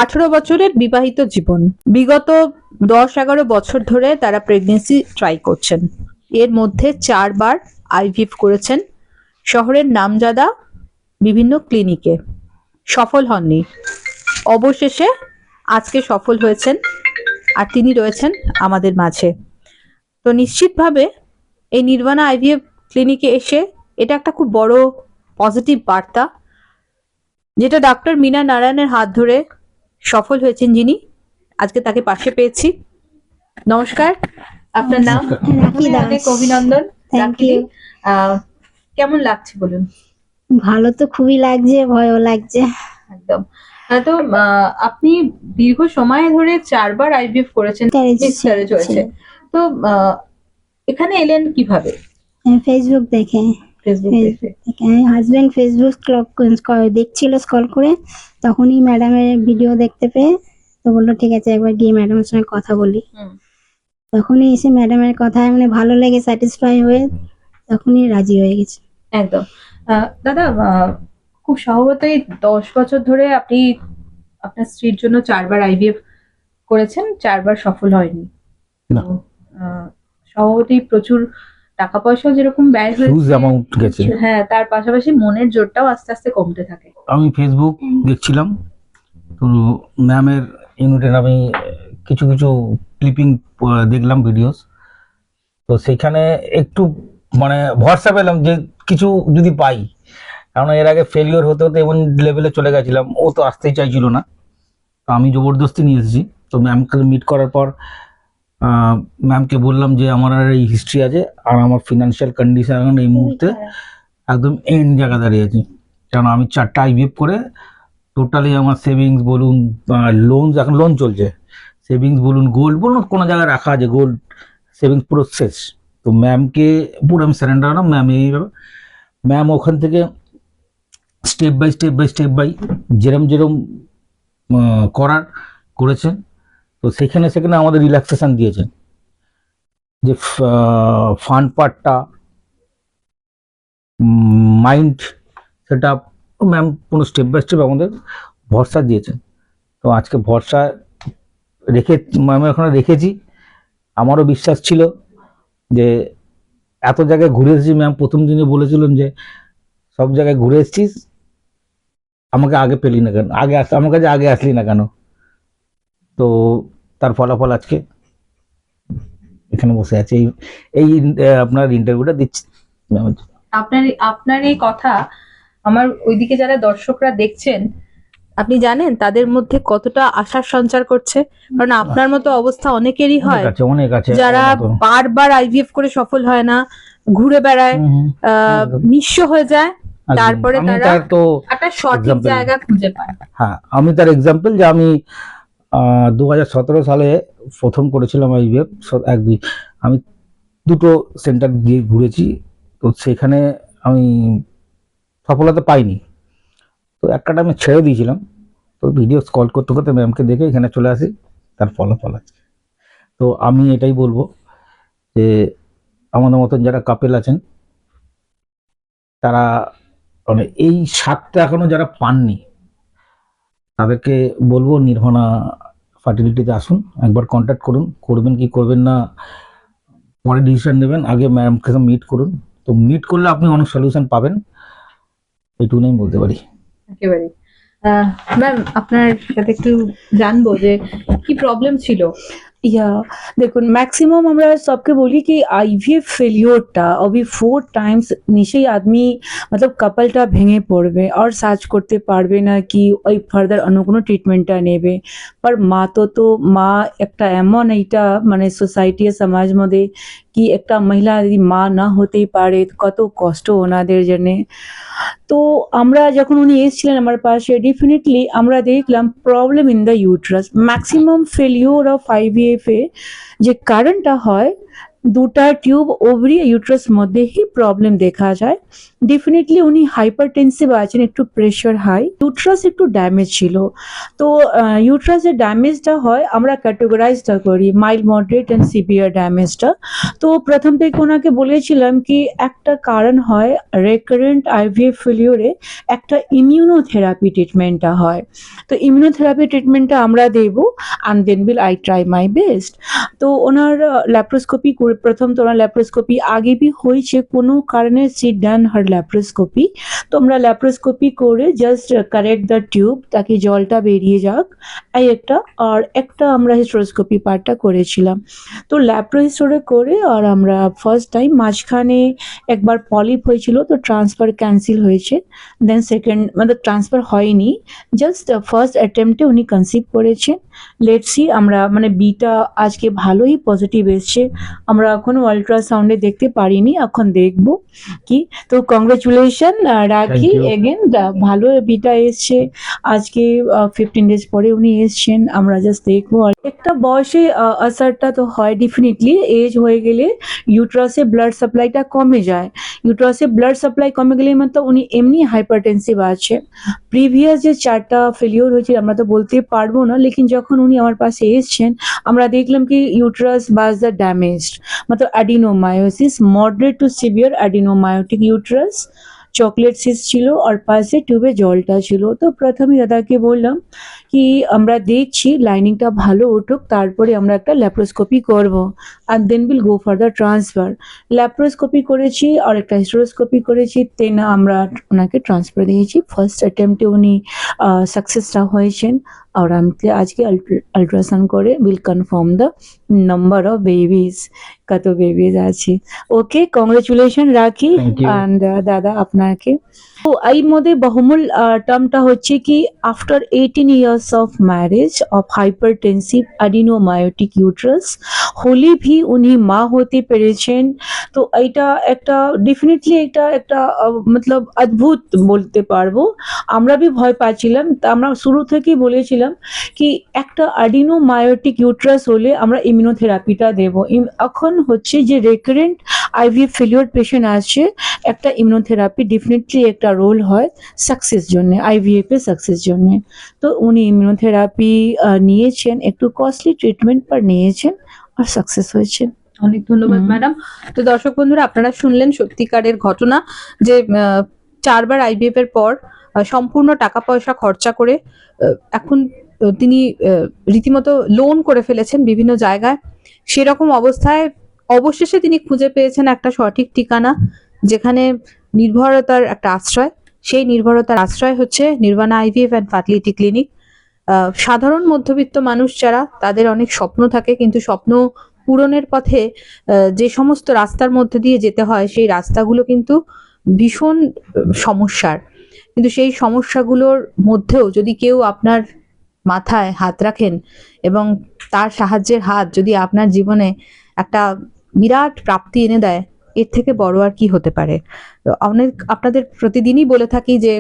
18 বছরের বিবাহিত জীবন। বিগত 10-11 বছর ধরে তারা প্রেগনেন্সি ট্রাই করছেন। এর মধ্যে 4বার আইভিএফ করেছেন শহরের নামজাদা বিভিন্ন ক্লিনিকে, সফল হননি। অবশেষে আজকে সফল হয়েছেন, আর তিনি রয়েছেন আমাদের মাঝে। তো নিশ্চিতভাবে এই নির্বাণা আইভিএফ ক্লিনিকে এসে এটা একটা খুব বড় পজিটিভ বার্তা, যেটা ডক্টর মীনা নারায়ণের হাত ধরে সফল হয়েছেন যিনি, আজকে তাকে পাশে পেয়েছি। নমস্কার, আপনার নাম? রাখি দাস। অনেক অভিনন্দন। Thank you. কেমন লাগছে বলুন? ভালো তো খুবই লাগছে, ভয়ও লাগছে। একদম। তো আপনি দীর্ঘ সময় ধরে 4বার আইভিএফ করেছেন, মিসক্যারেজ হয়েছে। তো এখানে এলেন কিভাবে? ফেসবুক দেখে। ফেসবুক দেখে। হাজবেন্ড ফেসবুক দেখছিল স্ক্রল করে, তখনই ম্যাডামের ভিডিও দেখতে পেয়ে তো বললো ঠিক আছে একবার গিয়ে ম্যাডামের সঙ্গে কথা বলি। তখনই এসে ম্যাডামের কথায় মানে ভালো লেগে স্যাটিসফাই হয়ে তখনই রাজি হয়ে গেছে। একদম। দাদা, খুব স্বভাবতই 10 বছর ধরে আপনি আপনার স্ত্রীর জন্য 4বার আইভিএফ করেছেন, 4বার সফল হয়নি। না। স্বভাবতই প্রচুর টাকা পয়সাও যেরকম ব্যয় হিউজ হয়েছে, অ্যামাউন্ট গেছে। হ্যাঁ, তার পাশাপাশি মনের জোরটাও আস্তে আস্তে কমতে থাকে। আমি ফেসবুক দেখছিলাম, তো ম্যামের ইউনিটের আমি কিছু কিছু ক্লিপিং দেখলাম, ভিডিওস। তো সেখানে একটু মানে ভরসা পেলাম যে কিছু যদি পাই, কারণ এর আগে ফেলিওর হতে হতে এমন লেভেলে চলে গেছিলাম, ও তো আসতেই চাইছিল না। তো আমি জবরদস্তি নিয়ে এসেছি। তো ম্যামকে মিট করার পর ম্যামকে বললাম যে আমার আর এই হিস্ট্রি আছে, আর আমার ফিনান্সিয়াল কন্ডিশন এখন এই মুহূর্তে একদম এন্ড জায়গা দাঁড়িয়েছি। কারণ আমি 4টা আইভিএফ করে টোটালি আমার সেভিংস বলুন, লোন, এখন লোন চলছে, সেভিংস বলুন, গোল্ড বলুন, কোনো জায়গায় রাখা আছে গোল্ড সেভিংস, পুরো শেষ। তো ম্যামকে পুরো আমি সারেন্ডার হলাম। ম্যাম ওখান থেকে স্টেপ বাই যেরম করার করেছেন। তো সেখানে আমাদের রিল্যাক্সেশন দিয়েছেন, যে ফান্ড পার্টটা, মাইন্ড সেটা ম্যাম কোনো স্টেপ বাই স্টেপ আমাদের ভরসা দিয়েছেন। তো আজকে ভরসা রেখে ম্যাম ওখানে রেখেছি। আমারও বিশ্বাস ছিল যে এত জায়গায় ঘুরে এসেছি। ম্যাম প্রথম দিনে বলেছিলেন যে সব জায়গায় ঘুরে এসেছিস, আমাকে আগে পেলি না কেন, আমার কাছে আগে আসলি না কেন? তো তার ফলাফল আজকে এখানে বসে আছে, এই আপনার ইন্টারভিউটা দিচ্ছি। আপনার এই কথা আমার ওইদিকে যারা দর্শকরা দেখছেন, আপনি জানেন তাদের মধ্যে কতটা আশার সঞ্চার করছে। কারণ আপনার মতো অবস্থা অনেকেরই হয়, অনেক আছে যারা বারবার আইভিএফ করে সফল হয় না, ঘুরে বেড়ায়, নিঃস্ব হয়ে যায়, তারপরে তারা একটা সঠিক জায়গা খুঁজে পায়। হ্যাঁ, আমি তার এক্সাম্পল যে আমি 2017 সালে প্রথম করেছিলাম আইভিএফ। আমি 2টো সেন্টার দিয়ে ঘুরেছি, তো সেখানে আমি সফলতা পাইনি। তো একটা আমি ছেড়ে দিয়েছিলাম। তো ভিডিও কল করতে করতে ম্যামকে দেখে এখানে চলে আসি, তার ফলাফল আছে। তো আমি এটাই বলবো যে আমাদের মতন যারা কাপেল আছেন, তারা মানে এই স্বাদটা এখনো যারা পাননি, তাদেরকে বলবো নির্বাণা ফার্টিলিটিতে আসুন, একবার কন্ট্যাক্ট করুন। করবেন কি করবেন না পরে ডিসিশন নেবেন, আগে ম্যামকে মিট করুন। তো মিট করলে আপনি অনেক সলিউশন পাবেন, এইটুকুই আমি বলতে পারি। একেবারে। ম্যাম, আপনার সাথে একটু জানবো যে কি প্রবলেম ছিল। দেখুন, ম্যাক্সিমাম আমরা सबके বলি কি আইভিএফ ফেলিওরটা অবি 4 টাইমস নিশ্চয়ই আদমি মতলব কাপলটা ভেঙে পড়বে আর সাজ করতে পারবে না কি ওই ফার্দার অন্য কোনো ট্রিটমেন্টটা নেবে। पर মা একটা এমন এইটা মানে সোসাইটি সমাজ মধ্যে কি একটা মহিলা যদি মা না হতেই পারে কত কষ্ট ওনাদের জন্য। তো আমরা যখন উনি এসেছিলেন আমার পাশে, ডেফিনেটলি আমরা দেখলাম problem in the uterus. Maximum failure of IVF এ যে কারণটা হয়, 2টা টিউব ওভারি ইউট্রাস মধ্যে ही প্রবলেম দেখা যায়। ডেফিনেটলি উনি হাইপারটেনসিভ আছেন, একটু প্রেশার হাই, ইউট্রাস একটু ড্যামেজ ছিল। তো ইউট্রাসের ড্যামেজটা হয়, আমরা ক্যাটেগরাইজটা করি মাইল্ড, মডারেট অ্যান্ড সিভিয়ার ড্যামেজটা। তো প্রথম থেকে ওনাকে বলেছিলাম কি একটা কারণ হয় রেকারেন্ট আইভিএফ ফেলিওরে, একটা ইমিউনোথেরাপি ট্রিটমেন্টটা হয়। তো ইমিউনোথেরাপি ট্রিটমেন্টটা আমরা দেব, and then will I try my best. তো ওনার ল্যাপ্রোস্কোপি করে, প্রথম তো ওনার ল্যাপ্রোস্কোপি আগে বি হয়েছে, কোনো কারণে সি ডান হার ল্যাপ্রোস্কোপি। তো আমরা ল্যাপ্রোস্কোপি করে জাস্ট কারেক্ট দ্য টিউব, তাকে জলটা বেরিয়ে যাক, এই একটা। আর একটা আমরা হিস্টোরোস্কোপি পার্টটা করেছিলাম। তো ল্যাপ্রো হিস্টোরে করে, আর আমরা ফার্স্ট টাইম মাঝখানে একবার পলিপ হয়েছিল, তো ট্রান্সফার ক্যান্সেল হয়েছে। দেন সেকেন্ড মানে ট্রান্সফার হয়নি, জাস্ট ফার্স্ট অ্যাটেম্পটে উনি কনসিভ করেছেন। লেটস সি, আমরা মানে বিটা আজকে ভালোই পজিটিভ এসছে। আমরা এখনো আল্ট্রাসাউন্ডে দেখতে পারিনি, এখন দেখব কি। তো congratulation Rakhi Thank you. Again, ভালো বিটা এসছে আজকে। 15 ডেজ পরে উনি এসছেন, আমরা জাস্ট দেখবো। আর একটা বয়সে আসারটা তো হয় ডেফিনেটলি, এজ হয়ে গেলে ইউট্রাসে ব্লাড সাপ্লাইটা কমে যায়। ইউট্রাসে ব্লাড সাপ্লাই কমে গেলে মানে উনি এমনি হাইপারটেনসিভ আছে। প্রিভিয়াস যে 4টা ফেলিওর হয়েছে আমরা তো বলতে পারবো না, লেকিন যখন উনি আমার পাশে এসছেন আমরা দেখলাম কি ইউট্রাস বাজ দ্য ড্যামেজড, मतलब adenomyosis, moderate to severe adenomyotic uterus, chocolate cyst ছিল, আর পাশে টিউবে জলটা ছিল। তো প্রথমে দাদাকে বললাম কি আমরা দেখছি লাইনিংটা ভালো উঠুক, তারপরে আমরা একটা ল্যাপ্রোস্কোপি করব, আর then will go for the transfer. Laparoscopy করেছি আর একটা হিস্টোরোস্কোপি করেছি, দেন আমরা ওনাকে ট্রান্সফার দিয়েছি। ফার্স্ট অ্যাটেম্পটে উনি সাকসেসটা হয়েছেন। আর আমি আজকে আল্ট্রাসাউন্ড করে will confirm the number of babies, কত বেবিজ আছে। Okay, congratulation Rakhi. Thank you. And দাদা আপনাকে। তো এর মধ্যে বহুমূল টার্মটা হচ্ছে কি after 18 years of marriage of hypertensive adenomyotic uterus হলে ভি উনি মা হতে পেরেছেন। তো এইটা একটা ডেফিনেটলি একটা মতলব অদ্ভুত বলতে পারবো। আমরা ভি ভয় পাচ্ছিলাম, তা আমরা শুরু থেকেই বলেছিলাম কি একটা অ্যাডিনোমায়োটিক ইউট্রাস হলে আমরা ইমিউনোথেরাপিটা দেব। এখন হচ্ছে যে রেকারেন্ট আইভিএফ ফেলিওর পেশেন্ট আছে, একটা ইমিউনোথেরাপি ডেফিনেটলি একটা রোল হয় সাকসেস জন্য, আইভিএফ এর সাকসেস জন্য। তো উনি ইমিউনোথেরাপি নিয়েছেন, একটু কস্টলি ট্রিটমেন্ট পর নিয়েছেন আর সাকসেস হয়েছেন। অনেক ধন্যবাদ হুম। ম্যাডাম। তো দর্শক বন্ধুরা, আপনারা শুনলেন সত্যিকারের ঘটনা, যে 4বার আইভিএফ এর পর সম্পূর্ণ টাকা পয়সা খরচা করে এখন তিনি রীতিমতো লোন করে ফেলেছেন বিভিন্ন জায়গায়। সেরকম অবস্থায় অবশেষে তিনি খুঁজে পেয়েছেন একটা সঠিক ঠিকানা, যেখানে নির্ভরতার একটা আশ্রয়। সেই নির্ভরতার আশ্রয় হচ্ছে Nirbana IVF and fertility clinic. সাধারণ মধ্যবিত্ত মানুষ যারা, তাদের অনেক স্বপ্ন থাকে, কিন্তু স্বপ্ন পূরণের পথে যে সমস্ত রাস্তার মধ্যে দিয়ে যেতে হয়, সেই রাস্তাগুলো কিন্তু ভীষণ সমস্যার। কিন্তু সেই সমস্যাগুলোর মধ্যেও যদি কেউ আপনার মাথায় হাত রাখেন এবং তার সাহায্যের হাত যদি আপনার জীবনে একটা বিরাট প্রাপ্তি এনে দেয়, এর থেকে বড় আর কি হতে পারে। তো আপনাদের প্রতিদিনই বলে থাকি যে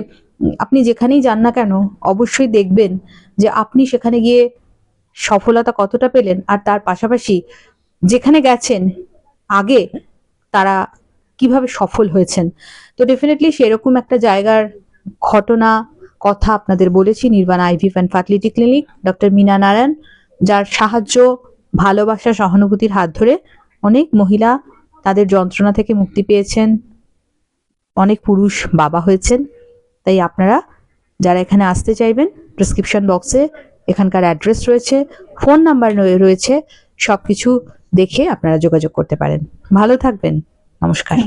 আপনি যেখানেই যান না কেন, অবশ্যই দেখবেন যে আপনি সেখানে গিয়ে সফলতা কতটা পেলেন, আর তার পাশাপাশি যেখানে গেছেন আগে তারা কিভাবে সফল হয়েছেন। তো ডেফিনেটলি সেরকম একটা জায়গার ঘটনা কথা আপনাদের বলেছি, Nirvana IVF and fertility clinic, doctor Meena Narayan, যার সাহায্য, ভালোবাসা, সহানুভূতির হাত ধরে অনেক মহিলা তাদের যন্ত্রণা থেকে মুক্তি পেয়েছেন, অনেক পুরুষ বাবা হয়েছেন। তাই আপনারা যারা এখানে আসতে চাইবেন, প্রেসক্রিপশন বক্সে এখানকার অ্যাড্রেস রয়েছে, ফোন নাম্বার রয়েছে, সবকিছু দেখে আপনারা যোগাযোগ করতে পারেন। ভালো থাকবেন, নমস্কার।